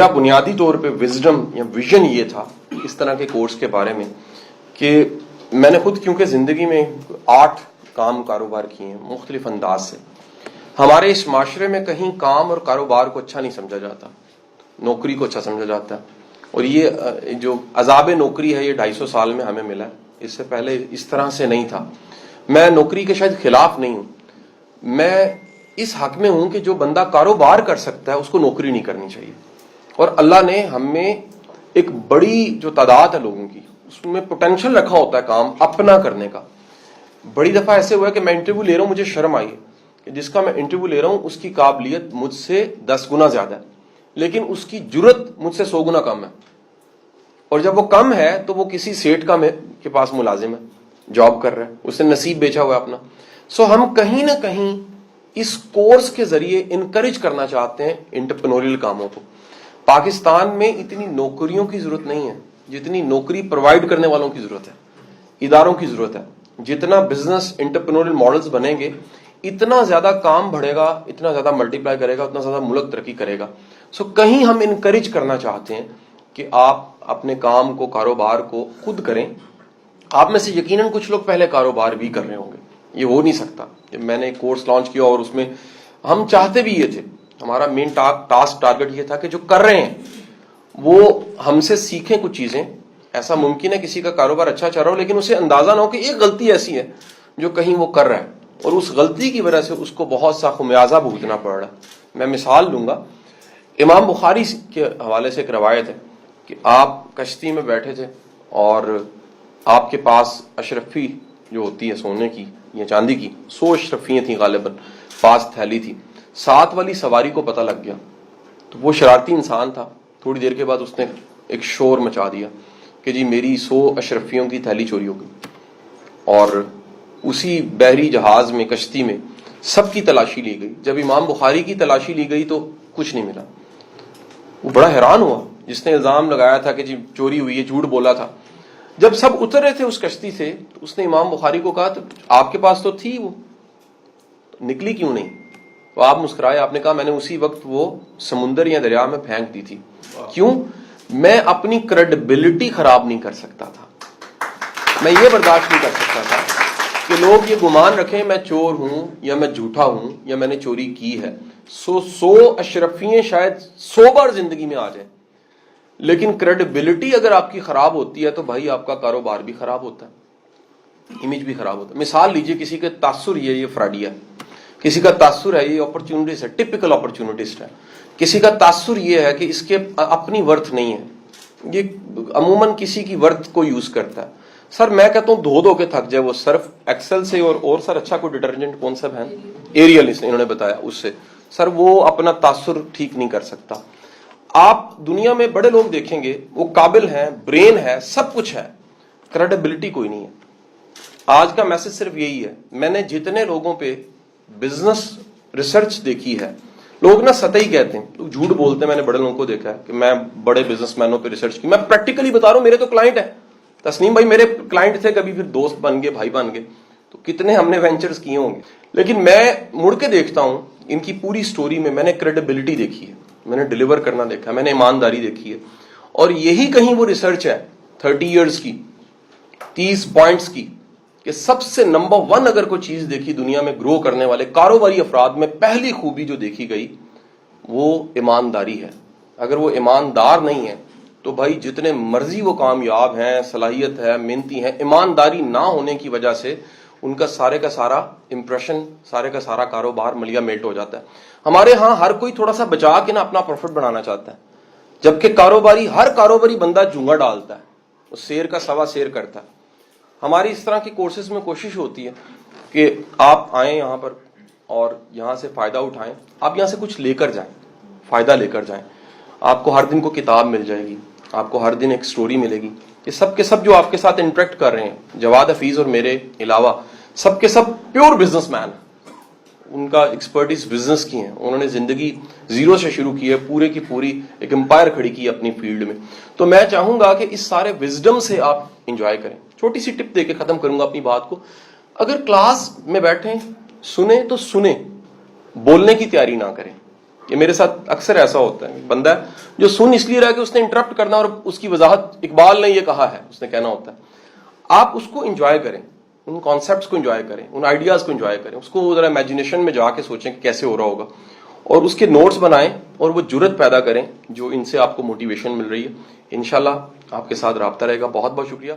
میرا بنیادی طور پہ وزڈم یا ویژن یہ تھا اس طرح کے کورس کے بارے میں کہ میں نے خود کیونکہ زندگی میں 8 کام کاروبار کیے ہیں مختلف انداز سے. ہمارے اس معاشرے میں کہیں کام اور کاروبار کو اچھا نہیں سمجھا جاتا, نوکری کو اچھا سمجھا جاتا ہے. اور یہ جو عذاب نوکری ہے یہ 250 سال میں ہمیں ملا ہے, اس سے پہلے اس طرح سے نہیں تھا. میں نوکری کے شاید خلاف نہیں ہوں, میں اس حق میں ہوں کہ جو بندہ کاروبار کر سکتا ہے اس کو نوکری نہیں کرنی چاہیے. اور اللہ نے ہم میں ایک بڑی جو تعداد ہے لوگوں کی, اس میں پوٹینشل رکھا ہوتا ہے کام اپنا کرنے کا. بڑی دفعہ ایسے ہوا ہے کہ میں انٹرویو لے رہا ہوں, مجھے شرم آئی کہ جس کا میں انٹرویو لے رہا ہوں اس کی قابلیت مجھ سے 10 گنا زیادہ ہے, لیکن اس کی جرت مجھ سے 100 گنا کم ہے. اور جب وہ کم ہے تو وہ کسی سیٹ کا کے پاس ملازم ہے, جاب کر رہا ہے, اس نے نصیب بیچا ہوا ہے اپنا. ہم کہیں نہ کہیں اس کورس کے ذریعے انکریج کرنا چاہتے ہیں انٹرپرینوریل کاموں کو. پاکستان میں اتنی نوکریوں کی ضرورت نہیں ہے جتنی نوکری پرووائڈ کرنے والوں کی ضرورت ہے, اداروں کی ضرورت ہے. جتنا بزنس انٹرپرینوریل ماڈلز بنیں گے اتنا زیادہ کام بڑھے گا, اتنا زیادہ ملٹیپلائی کرے گا, اتنا زیادہ ملک ترقی کرے گا. کہیں ہم انکریج کرنا چاہتے ہیں کہ آپ اپنے کام کو, کاروبار کو خود کریں. آپ میں سے یقیناً کچھ لوگ پہلے کاروبار بھی کر رہے ہوں گے, یہ ہو نہیں سکتا. میں نے ایک کورس لانچ کیا اور اس میں ہم چاہتے بھی یہ تھے, ہمارا مین ٹارگٹ یہ تھا کہ جو کر رہے ہیں وہ ہم سے سیکھیں کچھ چیزیں. ایسا ممکن ہے کسی کا کاروبار اچھا چل رہا ہو لیکن اسے اندازہ نہ ہو کہ ایک غلطی ایسی ہے جو کہیں وہ کر رہا ہے اور اس غلطی کی وجہ سے اس کو بہت سا خمیازہ بھگتنا پڑ رہا ہے. میں مثال دوں گا, امام بخاری کے حوالے سے ایک روایت ہے کہ آپ کشتی میں بیٹھے تھے اور آپ کے پاس اشرفی جو ہوتی ہے سونے کی یا چاندی کی, 100 اشرفیاں تھیں غالباً, پاس تھیلی تھی. 7 والی سواری کو پتہ لگ گیا تو وہ شرارتی انسان تھا, تھوڑی دیر کے بعد اس نے ایک شور مچا دیا کہ جی میری 100 اشرفیوں کی تھیلی چوری ہو گئی. اور اسی بحری جہاز میں, کشتی میں سب کی تلاشی لی گئی. جب امام بخاری کی تلاشی لی گئی تو کچھ نہیں ملا. وہ بڑا حیران ہوا, جس نے الزام لگایا تھا کہ جی چوری ہوئی ہے, جھوٹ بولا تھا. جب سب اتر رہے تھے اس کشتی سے تو اس نے امام بخاری کو کہا تو آپ کے پاس تو تھی, وہ نکلی کیوں نہیں؟ تو آپ مسکرائے, آپ نے کہا میں نے اسی وقت وہ سمندر یا دریا میں پھینک دی تھی. کیوں؟ میں اپنی کریڈیبلٹی خراب نہیں کر سکتا تھا, میں یہ برداشت نہیں کر سکتا تھا کہ لوگ یہ گمان رکھیں میں چور ہوں یا میں جھوٹا ہوں یا میں نے چوری کی ہے. 100 اشرفیاں شاید 100 بار زندگی میں آ جائیں, لیکن کریڈیبلٹی اگر آپ کی خراب ہوتی ہے تو بھائی آپ کا کاروبار بھی خراب ہوتا ہے, امیج بھی خراب ہوتا ہے. مثال لیجئے, کسی کا تاثر یہ فراڈیا ہے, کسی کا تاثر ہے یہ اپرچونٹیز ہے, ٹپیکل اپرچونٹسٹ ہے. کسی کا تاثر یہ ہے کہ اس کے اپنی ورتھ نہیں ہے, یہ عموماً کسی کی ورتھ کو یوز کرتا ہے. سر میں کہتا ہوں دھو کے تھک جائے وہ صرف ایکسل سے, اور سر اچھا کوئی ڈٹرجنٹ کون سا ہے, ایریل انہوں نے بتایا, اس سے سر وہ اپنا تاثر ٹھیک نہیں کر سکتا. آپ دنیا میں بڑے لوگ دیکھیں گے وہ قابل ہیں, برین ہے, سب کچھ ہے, کریڈیبلٹی کوئی نہیں ہے. آج کا میسج صرف یہی ہے. میں نے جتنے لوگوں پہ بزنس ریسرچ دیکھی ہے, لوگ نا سطحی کہتے ہیں, لوگ جھوٹ بولتے ہیں. میں نے بڑے لوگوں کو دیکھا ہے کہ میں بڑے بزنس مینوں پہ ریسرچ کی. میں پریکٹیکلی بتا رہا ہوں, میرے تو کلائنٹ ہیں. تسنیم بھائی میرے کلائنٹ تھے, کبھی پھر دوست بن گئے, بھائی بن گئے, تو کتنے ہم نے وینچرز کیے ہوں گے. لیکن میں مڑ کے دیکھتا ہوں ان کی پوری سٹوری میں نے کریڈیبلٹی دیکھی ہے, میں نے ڈیلیور کرنا دیکھا ہے, میں نے ایمانداری دیکھی ہے. اور یہی کہیں وہ ریسرچ ہے 30 ایئرز کی, 30 پوائنٹس کی, کہ سب سے نمبر 1 اگر کوئی چیز دیکھی دنیا میں گرو کرنے والے کاروباری افراد میں, پہلی خوبی جو دیکھی گئی وہ ایمانداری ہے. اگر وہ ایماندار نہیں ہے تو بھائی جتنے مرضی وہ کامیاب ہیں, صلاحیت ہے, محنتی ہیں, ایمانداری نہ ہونے کی وجہ سے ان کا سارے کا سارا امپریشن, سارے کا سارا کاروبار ملیا میٹ ہو جاتا ہے. ہمارے ہاں ہر کوئی تھوڑا سا بچا کے نا اپنا پروفٹ بنانا چاہتا ہے, جبکہ ہر کاروباری بندہ جونگا ڈالتا ہے, وہ سیر کا سوا سیر کرتا ہے. ہماری اس طرح کی کورسز میں کوشش ہوتی ہے کہ آپ آئیں یہاں پر اور یہاں سے فائدہ اٹھائیں, آپ یہاں سے کچھ لے کر جائیں, فائدہ لے کر جائیں. آپ کو ہر دن کو کتاب مل جائے گی, آپ کو ہر دن ایک سٹوری ملے گی. یہ سب کے سب جو آپ کے ساتھ انٹریکٹ کر رہے ہیں, جواد حفیظ اور میرے علاوہ سب کے سب پیور بزنس مین, ان کا ایکسپرٹیز بزنس کی ہیں. انہوں نے زندگی زیرو سے شروع کی ہے, پورے کی پوری ایک امپائر کھڑی کی اپنی فیلڈ میں. تو میں چاہوں گا کہ اس سارے وزڈم سے آپ انجوائے کریں. چھوٹی سی ٹپ دے کے ختم کروں گا اپنی بات کو. اگر کلاس میں بیٹھیں, سنیں تو سنیں, بولنے کی تیاری نہ کریں. یہ میرے ساتھ اکثر ایسا ہوتا ہے، بندہ ہے جو سن اس لیے رہا کہ اس نے انٹرپٹ کرنا اور اس کی وضاحت اقبال نے یہ کہا ہے، اس نے کہنا ہوتا ہے. آپ اس کو انجوائے کریں، ان کانسیپٹس کو انجوائے کریں، ان آئیڈیاز کو انجوائے کریں، اس کو ذرا امیجنیشن میں جا کے سوچیں کہ کیسے ہو رہا ہوگا، اور اس کے نوٹس بنائیں اور وہ جرت پیدا کریں جو ان سے آپ کو موٹیویشن مل رہی ہے. انشاءاللہ آپ کے ساتھ رابطہ رہے گا. بہت بہت شکریہ.